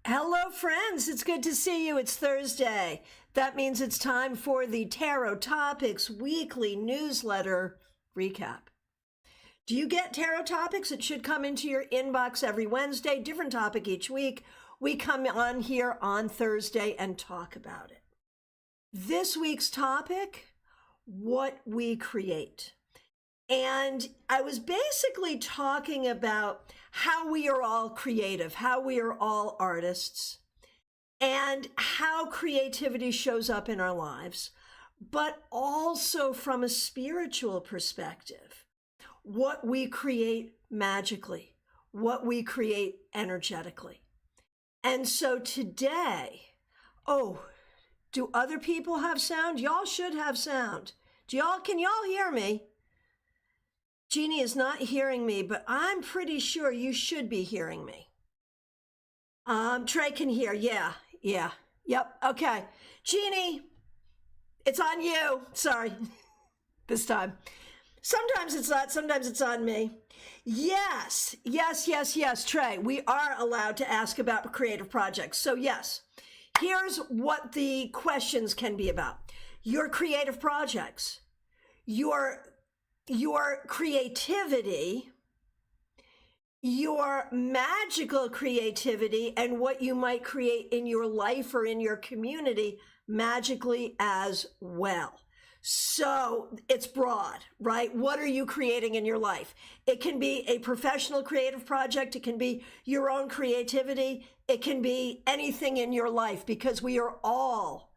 Hello, friends. It's good to see you. It's Thursday. That means it's time for the Tarot Topics weekly newsletter recap. Do you get Tarot Topics? It should come into your inbox every Wednesday, different topic each week. We come on here on Thursday and talk about it. This week's topic, what we create. And I was basically talking about how we are all creative, how we are all artists, and how creativity shows up in our lives, but also from a spiritual perspective, what we create magically, what we create energetically. And so today, do other people have sound? Y'all should have sound. Can y'all hear me? Jeannie is not hearing me, but I'm pretty sure you should be hearing me. Trey can hear. Yep. Okay. Jeannie, it's on you. Sorry. This time. Sometimes it's not, sometimes it's on me. Yes, Trey, we are allowed to ask about creative projects. So yes, here's what the questions can be about. Your creative projects, your creativity, your magical creativity, and what you might create in your life or in your community magically as well. So it's broad, right? What are you creating in your life? It can be a professional creative project. It can be your own creativity. It can be anything in your life, because we are all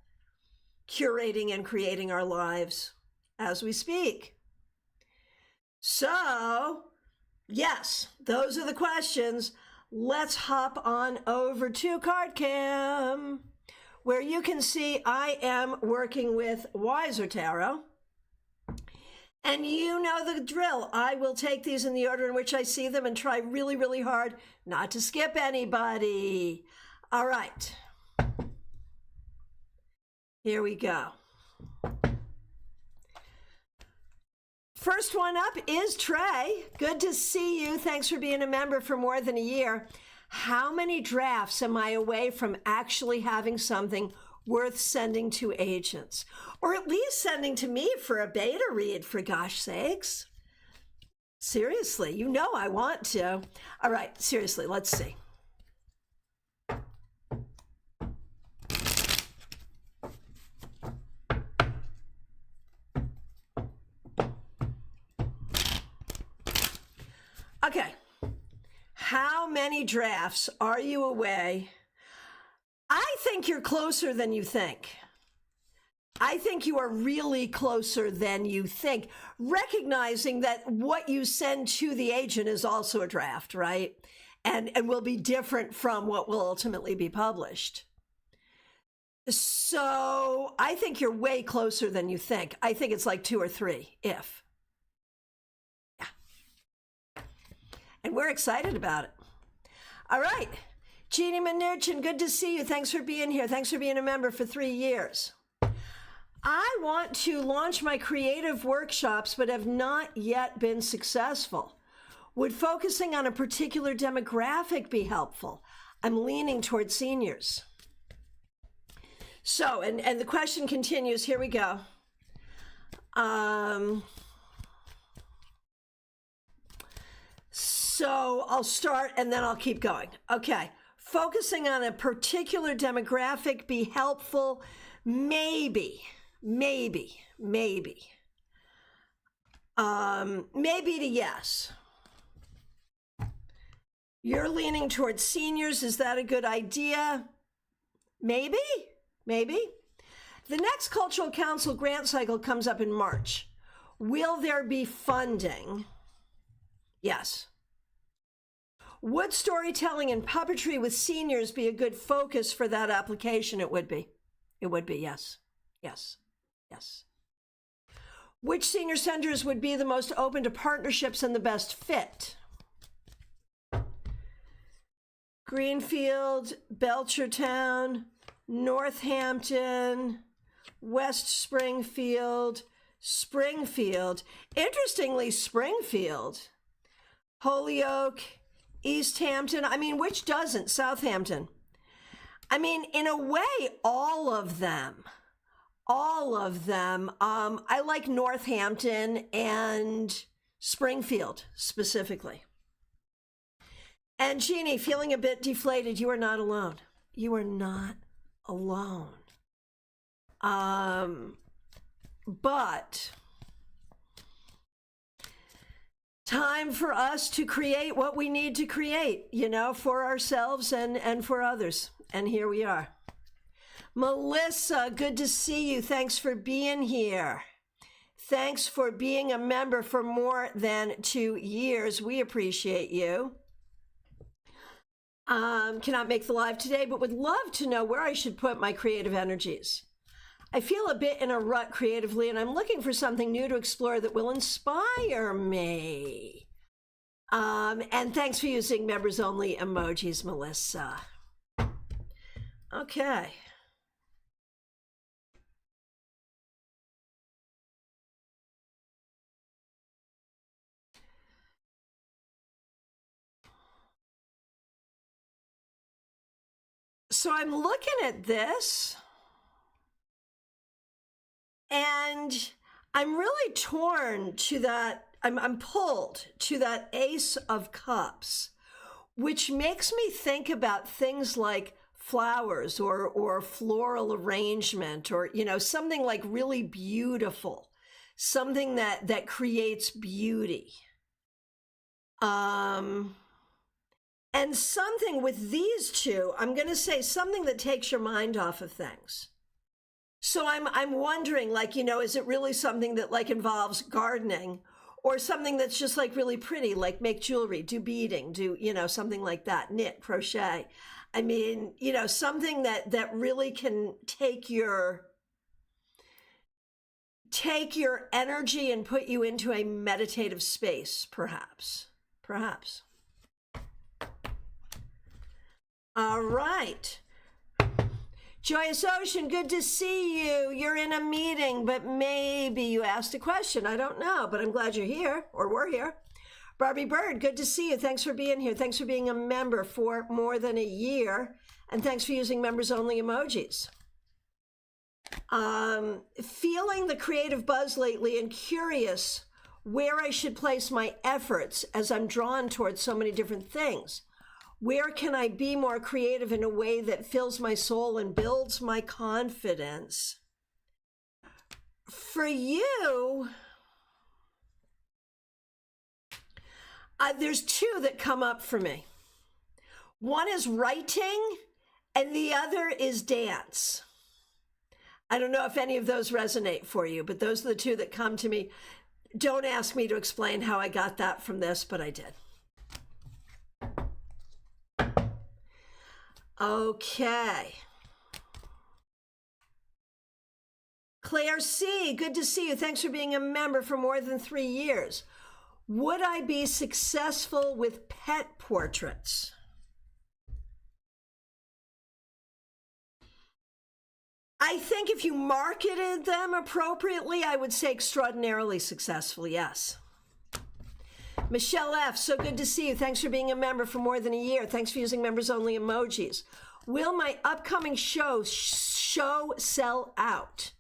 curating and creating our lives as we speak. So, yes, those are the questions. Let's hop on over to CardCam, where you can see I am working with Wiser Tarot. And you know the drill. I will take these in the order in which I see them and try really, really hard not to skip anybody. All right. Here we go. First one up is Trey. Good to see you. Thanks for being a member for more than a year. How many drafts am I away from actually having something worth sending to agents? Or at least sending to me for a beta read, for gosh sakes. Seriously, you know I want to. All right, seriously, let's see. Okay, how many drafts are you away? I think you're closer than you think. I think you are really closer than you think, recognizing that what you send to the agent is also a draft, right? And will be different from what will ultimately be published. So I think you're way closer than you think. I think it's like 2 or 3, if. And we're excited about it. All right. Jeannie Mnuchin, good to see you. Thanks for being here. Thanks for being a member for 3 years. I want to launch my creative workshops, but have not yet been successful. Would focusing on a particular demographic be helpful? I'm leaning towards seniors. So, and the question continues. Here we go. So I'll start and then I'll keep going. Okay. Focusing on a particular demographic be helpful? Maybe to yes. You're leaning towards seniors. Is that a good idea? Maybe. The next Cultural Council grant cycle comes up in March. Will there be funding? Yes. Would storytelling and puppetry with seniors be a good focus for that application? It would be. It would be, yes. Which senior centers would be the most open to partnerships and the best fit? Greenfield, Belchertown, Northampton, West Springfield. Interestingly, Springfield, Holyoke, East Hampton. I mean, which doesn't? Southampton. I mean, in a way, all of them. All of them. I like Northampton and Springfield specifically. And Jeannie, feeling a bit deflated, you are not alone. You are not alone. But time for us to create what we need to create, you know, for ourselves and for others. And here we are. Melissa, good to see you. Thanks for being here. Thanks for being a member for more than 2 years. We appreciate you. Cannot make the live today, but would love to know where I should put my creative energies. I feel a bit in a rut creatively, and I'm looking for something new to explore that will inspire me. And thanks for using members only emojis, Melissa. Okay. So I'm looking at this, and I'm really torn to that. I'm pulled to that Ace of Cups, which makes me think about things like flowers or floral arrangement, or, you know, something like really beautiful, something that creates beauty. And something with these two, I'm going to say something that takes your mind off of things. So I'm wondering, like, you know, is it really something that like involves gardening, or something that's just like really pretty, like make jewelry, do beading, do, you know, something like that, knit, crochet. I mean, you know, something that really can take your energy and put you into a meditative space, perhaps. All right. Joyous Ocean, good to see you. You're in a meeting, but maybe you asked a question. I don't know, but I'm glad you're here, or we're here. Barbie Bird, good to see you. Thanks for being here. Thanks for being a member for more than a year. And thanks for using members only emojis. Feeling the creative buzz lately and curious where I should place my efforts as I'm drawn towards so many different things. Where can I be more creative in a way that fills my soul and builds my confidence? For you, there's two that come up for me. One is writing, and the other is dance. I don't know if any of those resonate for you, but those are the two that come to me. Don't ask me to explain how I got that from this, but I did. Okay. Claire C., good to see you. Thanks for being a member for more than 3 years. Would I be successful with pet portraits? I think if you marketed them appropriately, I would say extraordinarily successful, yes. Michelle F., so good to see you. Thanks for being a member for more than a year. Thanks for using members only emojis. Will my upcoming show sell out?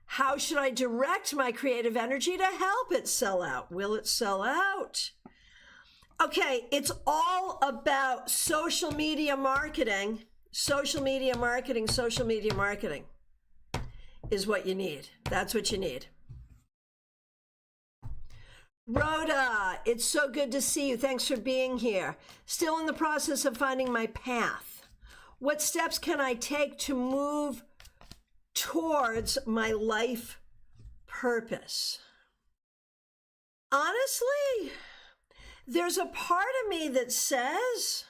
How should I direct my creative energy to help it sell out? Will it sell out? Okay, it's all about social media marketing. Social media marketing is what you need. That's what you need. Rhoda, it's so good to see you. Thanks for being here. Still in the process of finding my path. What steps can I take to move towards my life purpose? Honestly, there's a part of me that says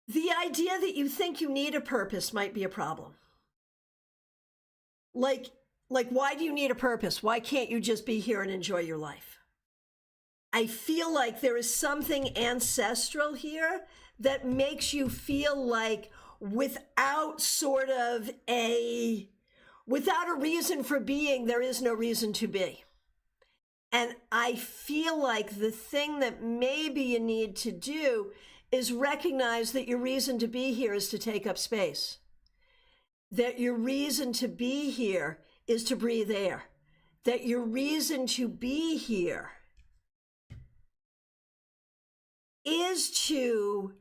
the idea that you think you need a purpose might be a problem. Like, why do you need a purpose? Why can't you just be here and enjoy your life? I feel like there is something ancestral here that makes you feel like without a reason for being, there is no reason to be. And I feel like the thing that maybe you need to do is recognize that your reason to be here is to take up space. That your reason to be here is to breathe air. That your reason to be here is to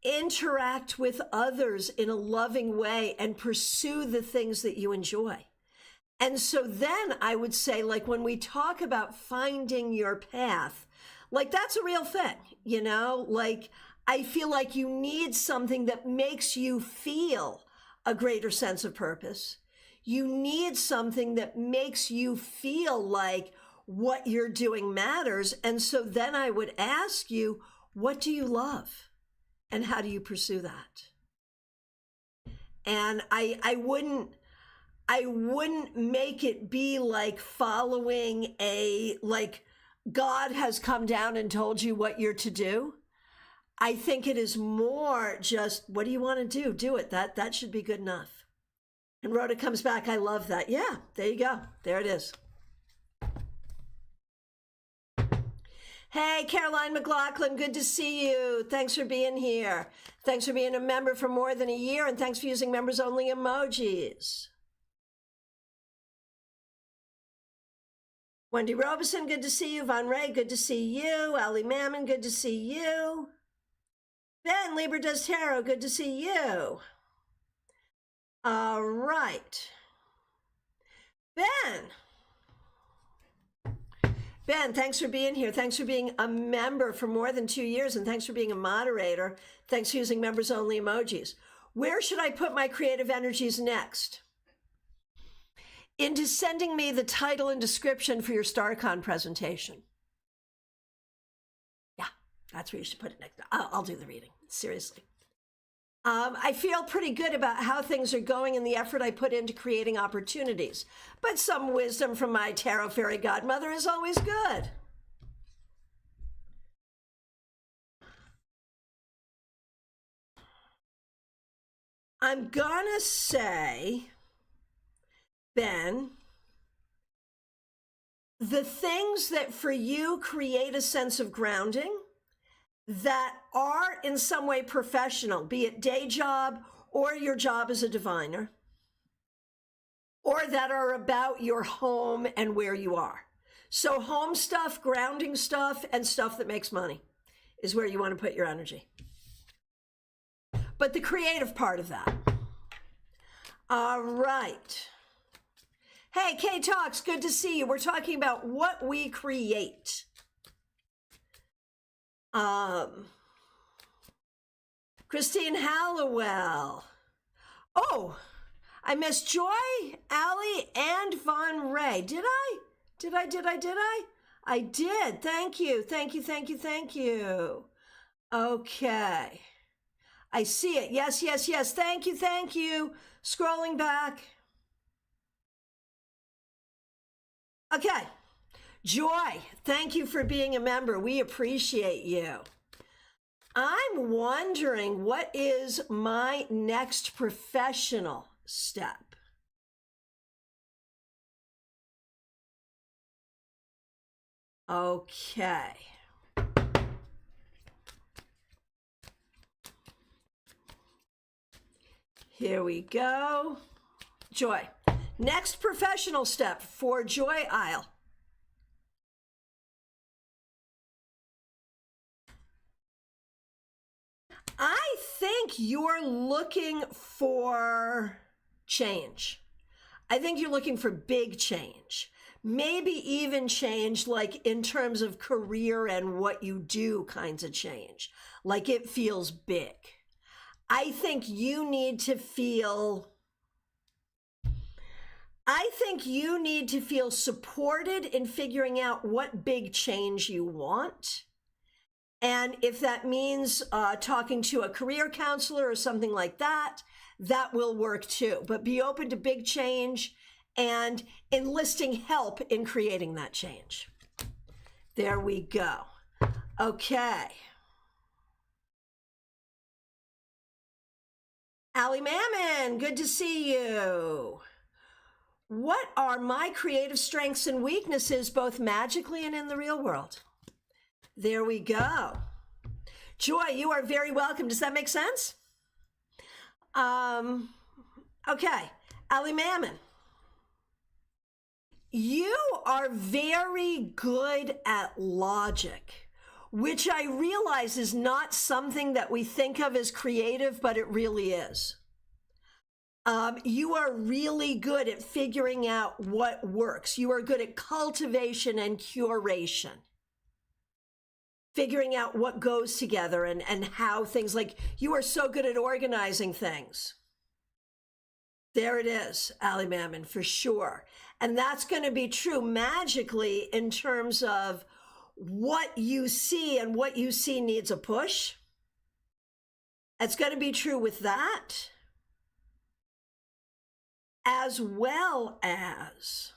interact with others in a loving way and pursue the things that you enjoy. And so then I would say, like, when we talk about finding your path, like, that's a real thing, you know? Like, I feel like you need something that makes you feel a greater sense of purpose. You need something that makes you feel like what you're doing matters. And so then I would ask you, what do you love? And how do you pursue that? And I wouldn't make it be like following like God has come down and told you what you're to do. I think it is more just, what do you want to do? Do it. That should be good enough. And Rhoda comes back, I love that. Yeah, there you go. There it is. Hey, Caroline McLaughlin, good to see you. Thanks for being here. Thanks for being a member for more than a year, and thanks for using members-only emojis. Wendy Robeson, good to see you. Von Ray, good to see you. Ali Mammon, good to see you. Ben, Libra Does Tarot, good to see you. All right. Ben, thanks for being here. Thanks for being a member for more than 2 years, and thanks for being a moderator. Thanks for using members-only emojis. Where should I put my creative energies next? Into sending me the title and description for your StaarCon presentation. Yeah, that's where you should put it next. I'll do the reading, seriously. I feel pretty good about how things are going and the effort I put into creating opportunities. But some wisdom from my tarot fairy godmother is always good. I'm gonna say, Ben, the things that for you create a sense of grounding that are in some way professional, be it day job or your job as a diviner, or that are about your home and where you are. So home stuff, grounding stuff, and stuff that makes money is where you want to put your energy. But the creative part of that. All right. Hey, Kay Talks, good to see you. We're talking about what we create. Christine Hallowell. Oh, I missed Joy, Allie, and Von Ray. Did I? I did. Thank you. Okay. I see it. Yes. Thank you. Scrolling back. Okay. Joy, thank you for being a member. We appreciate you. I'm wondering, what is my next professional step? Okay. Here we go. Joy. Next professional step for Joy Isle. I think you're looking for change. I think you're looking for big change. Maybe even change like in terms of career and what you do kinds of change. Like it feels big. I think you need to feel supported in figuring out what big change you want. And if that means talking to a career counselor or something like that, that will work too. But be open to big change and enlisting help in creating that change. There we go. Okay. Ali Mammon, good to see you. What are my creative strengths and weaknesses, both magically and in the real world? There we go. Joy, you are very welcome. Does that make sense? Okay, Ali Mammon. You are very good at logic, which I realize is not something that we think of as creative, but it really is. You are really good at figuring out what works. You are good at cultivation and curation, figuring out what goes together and how things, like you are so good at organizing things. There it is, Ali Mammon, for sure. And that's going to be true magically in terms of what you see, and what you see needs a push. It's going to be true with that, as well as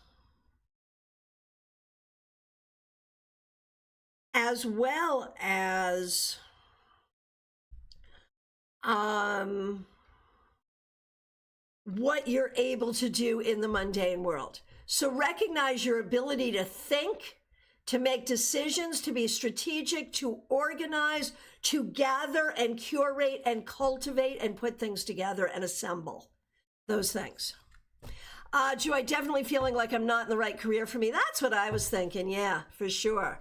what you're able to do in the mundane world. So recognize your ability to think, to make decisions, to be strategic, to organize, to gather and curate and cultivate and put things together and assemble those things. Joy, definitely feeling like I'm not in the right career for me. That's what I was thinking. Yeah, for sure.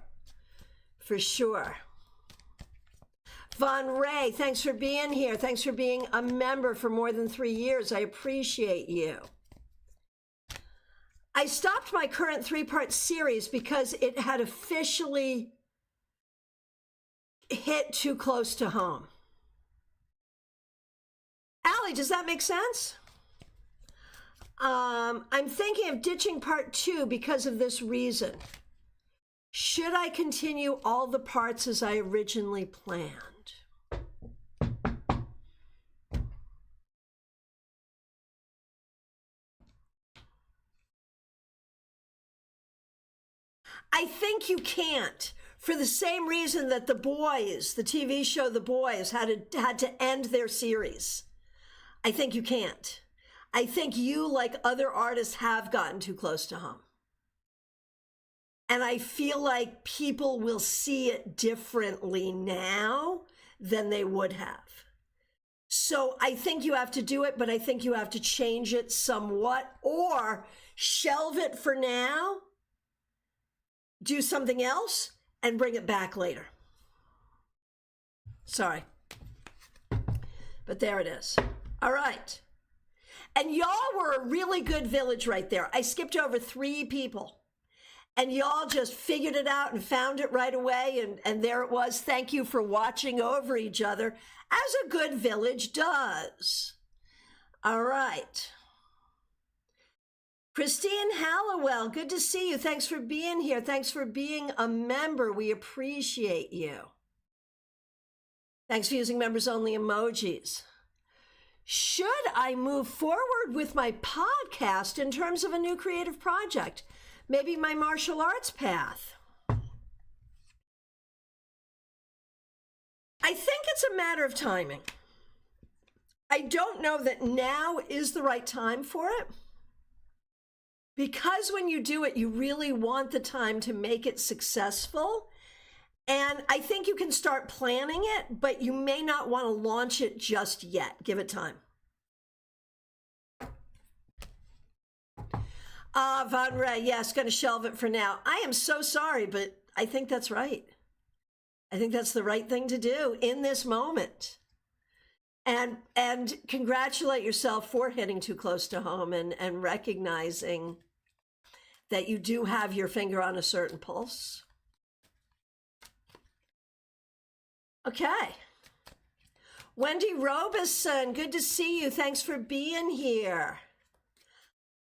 For sure. Von Ray, thanks for being here. Thanks for being a member for more than 3 years. I appreciate you. I stopped my current 3-part series because it had officially hit too close to home. Allie, does that make sense? I'm thinking of ditching part 2 because of this reason. Should I continue all the parts as I originally planned? I think you can't, for the same reason that The Boys, the TV show The Boys, had to end their series. I think you can't. I think you, like other artists, have gotten too close to home. And I feel like people will see it differently now than they would have. So I think you have to do it, but I think you have to change it somewhat, or shelve it for now, do something else, and bring it back later. Sorry. But there it is. All right. And y'all were a really good village right there. I skipped over 3 people. And y'all just figured it out and found it right away. And there it was. Thank you for watching over each other, as a good village does. All right. Christine Hallowell, good to see you. Thanks for being here. Thanks for being a member. We appreciate you. Thanks for using members-only emojis. Should I move forward with my podcast in terms of a new creative project? Maybe my martial arts path? I think it's a matter of timing. I don't know that now is the right time for it, because when you do it, you really want the time to make it successful. And I think you can start planning it, but you may not want to launch it just yet. Give it time. Von Ray, yes, going to shelve it for now. I am so sorry, but I think that's right. I think that's the right thing to do in this moment. And congratulate yourself for hitting too close to home and recognizing that you do have your finger on a certain pulse. Okay. Wendy Robeson, good to see you. Thanks for being here.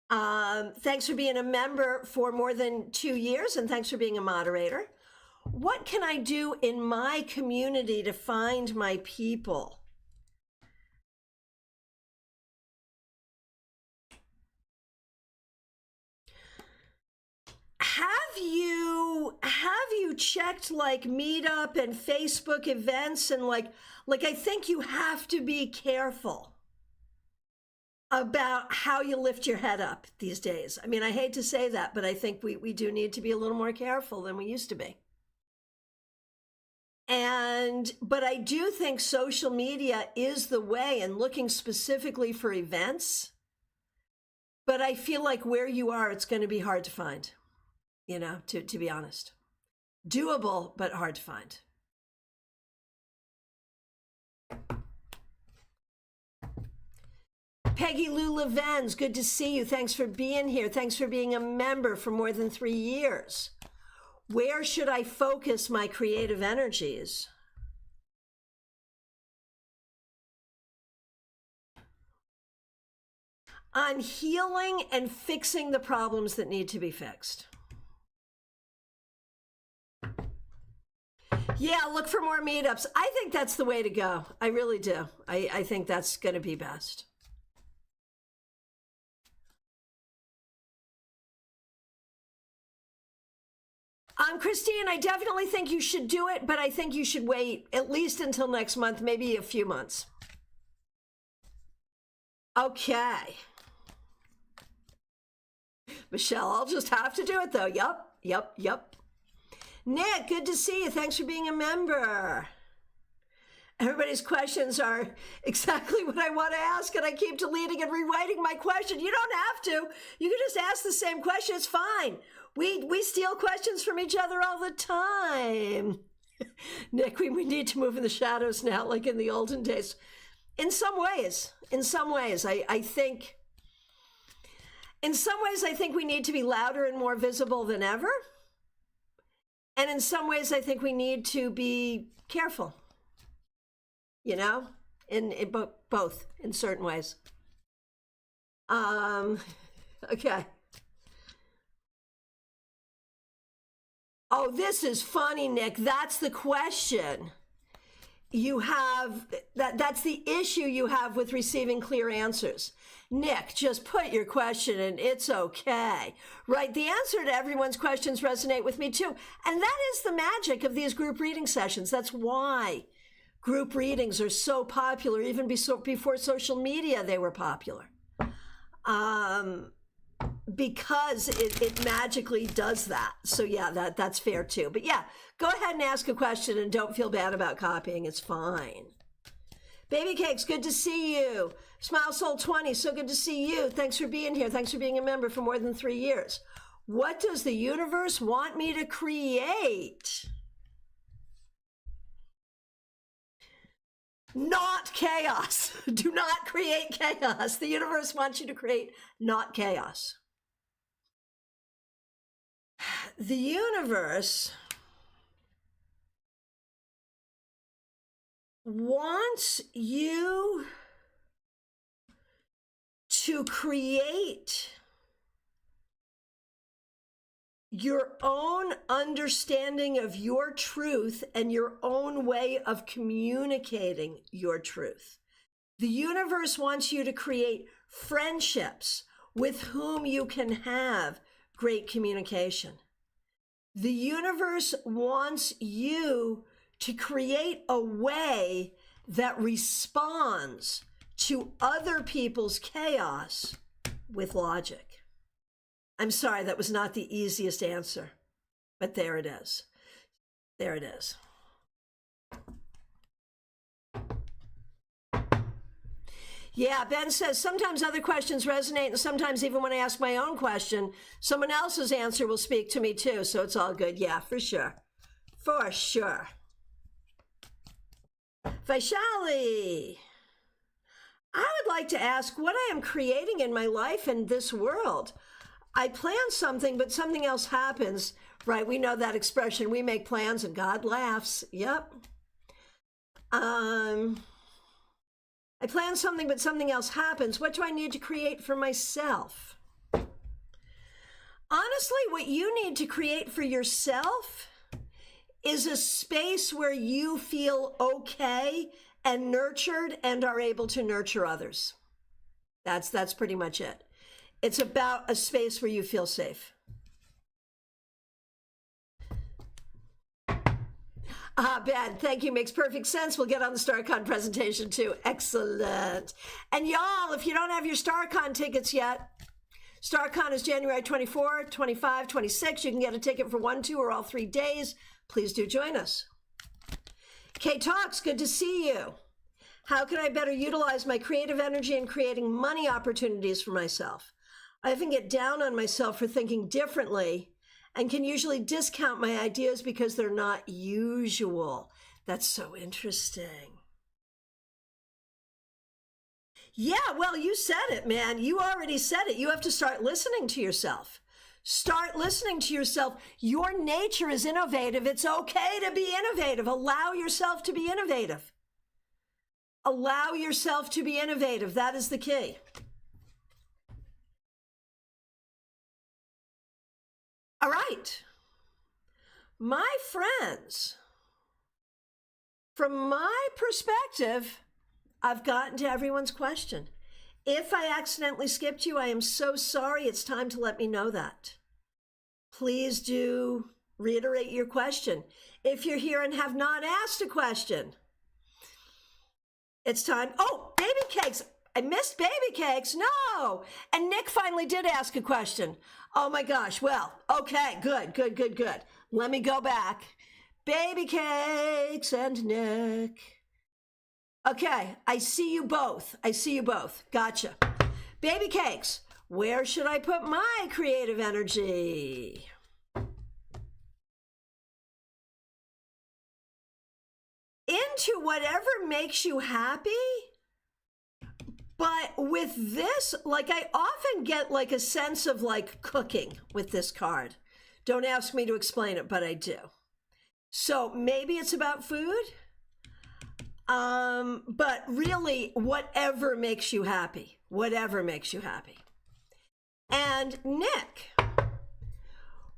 Thanks for being a member for more than 2 years, and thanks for being a moderator. What can I do in my community to find my people? Have you checked like Meetup and Facebook events, and like I think you have to be careful about how you lift your head up these days. I mean, I hate to say that, but I think we do need to be a little more careful than we used to be. But I do think social media is the way, and looking specifically for events. But I feel like where you are, it's going to be hard to find, to be honest. Doable, but hard to find. Peggy Lou Levens, good to see you. Thanks for being here. Thanks for being a member for more than 3 years. Where should I focus my creative energies? On healing and fixing the problems that need to be fixed. Yeah, look for more meetups. I think that's the way to go. I really do. I think that's going to be best. Christine, I definitely think you should do it, but I think you should wait at least until next month, maybe a few months. Okay. Michelle, I'll just have to do it though. Yep. Nick, good to see you. Thanks for being a member. Everybody's questions are exactly what I want to ask, and I keep deleting and rewriting my question. You don't have to. You can just ask the same question. It's fine. We steal questions from each other all the time. Nick, we need to move in the shadows now, like in the olden days. In some ways, I think, in some ways, I think we need to be louder and more visible than ever. And in some ways, I think we need to be careful, in both, in certain ways. Okay. Oh, this is funny, Nick. That's the question you have. That's the issue you have with receiving clear answers. Nick, just put your question and it's okay. Right? The answer to everyone's questions resonate with me too. And that is the magic of these group reading sessions. That's why group readings are so popular. Even before social media, they were popular. Because it magically does that. So yeah, that's fair too. But yeah, go ahead and ask a question and don't feel bad about copying. It's fine. Baby Cakes, good to see you. Smile Soul 20, so good to see you. Thanks for being here. Thanks for being a member for more than 3 years. What does the universe want me to create? Not chaos. Do not create chaos. The universe wants you to create not chaos. The universe wants you to create your own understanding of your truth and your own way of communicating your truth. The universe wants you to create friendships with whom you can have great communication. The universe wants you to create a way that responds to other people's chaos with logic. I'm sorry, that was not the easiest answer, but there it is. There it is. Yeah, Ben says, sometimes other questions resonate, and sometimes even when I ask my own question, someone else's answer will speak to me too, so it's all good. Yeah, for sure. For sure. Vaishali, I would like to ask what I am creating in my life and this world. I plan something, but something else happens, right? We know that expression, we make plans and God laughs. Yep. I plan something, but something else happens. What do I need to create for myself? Honestly, what you need to create for yourself is a space where you feel okay and nurtured and are able to nurture others. That's pretty much it. It's about a space where you feel safe. Ben, thank you. Makes perfect sense. We'll get on the StaarCon presentation too. Excellent. And y'all, if you don't have your StaarCon tickets yet, StaarCon is January 24, 25, 26. You can get a ticket for 1, 2, or all 3 days. Please do join us. Kay Talks, good to see you. How can I better utilize my creative energy in creating money opportunities for myself? I often get down on myself for thinking differently and can usually discount my ideas because they're not usual. That's so interesting. Yeah, well, you said it, man. You already said it. You have to start listening to yourself. Start listening to yourself. Your nature is innovative. It's okay to be innovative. Allow yourself to be innovative. Allow yourself to be innovative. That is the key. All right. My friends, from my perspective, I've gotten to everyone's question. If I accidentally skipped you, I am so sorry. It's time to let me know that. Please do reiterate your question. If you're here and have not asked a question, it's time. Oh, baby cakes. I missed baby cakes. No. And Nick finally did ask a question. Oh my gosh. Well, okay, good. Let me go back. Baby cakes and Nick. Okay, I see you both. Gotcha. Baby cakes, where should I put my creative energy? Into whatever makes you happy. But with this, like I often get like a sense of like cooking with this card. Don't ask me to explain it, but I do. So maybe it's about food. But really, whatever makes you happy. And Nick,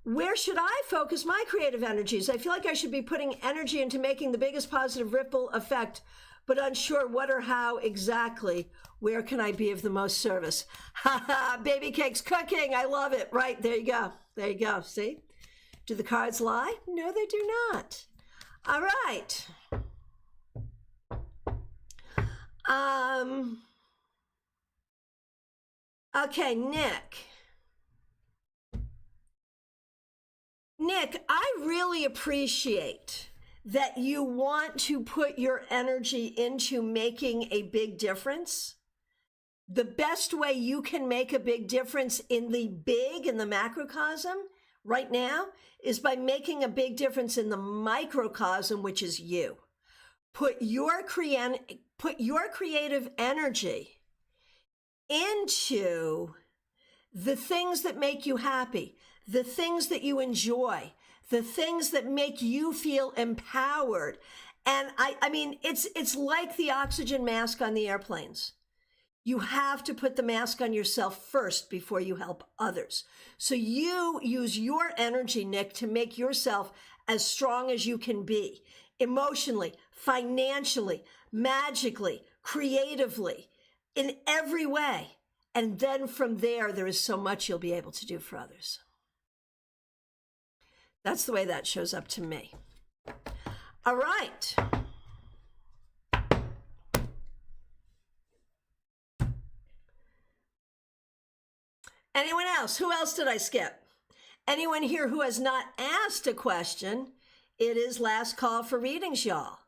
where should I focus my creative energies? I feel like I should be putting energy into making the biggest positive ripple effect, but unsure what or how exactly. Where can I be of the most service? Baby cakes cooking. I love it. Right, there you go. See? Do the cards lie? No, they do not. All right. Okay, Nick, I really appreciate that you want to put your energy into making a big difference. The best way you can make a big difference in the macrocosm right now is by making a big difference in the microcosm, which is you. Put your creative energy into the things that make you happy, the things that you enjoy, the things that make you feel empowered. And I mean, it's like the oxygen mask on the airplanes. You have to put the mask on yourself first before you help others. So you use your energy, Nick, to make yourself as strong as you can be, emotionally, financially, magically, creatively, in every way. And then from there is so much you'll be able to do for others. That's the way that shows up to me. All right. Anyone else? Who else did I skip? Anyone here who has not asked a question? It is last call for readings, y'all.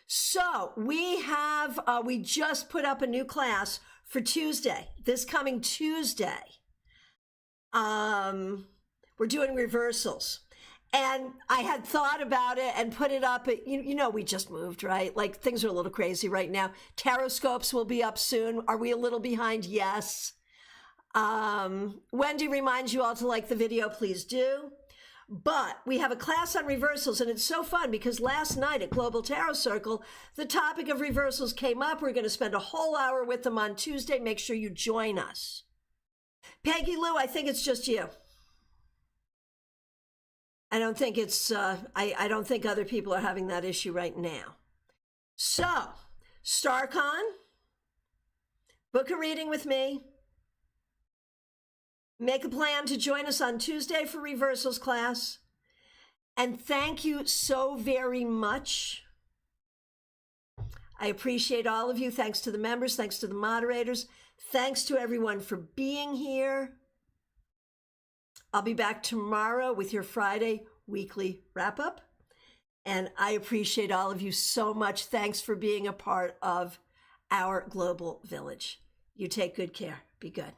So we just put up a new class for Tuesday, this coming Tuesday. We're doing reversals. And I had thought about it and put it up. We just moved, right? Like things are a little crazy right now. Tarot scopes will be up soon. Are we a little behind? Yes. Wendy reminds you all to like the video, please do. But we have a class on reversals, and it's so fun because last night at Global Tarot Circle, the topic of reversals came up. We're going to spend a whole hour with them on Tuesday. Make sure you join us. Peggy Lou, I think it's just you. I don't think I don't think other people are having that issue right now. So, StaarCon, book a reading with me. Make a plan to join us on Tuesday for reversals class. And thank you so very much. I appreciate all of you. Thanks to the members. Thanks to the moderators. Thanks to everyone for being here. I'll be back tomorrow with your Friday weekly wrap-up. And I appreciate all of you so much. Thanks for being a part of our global village. You take good care. Be good.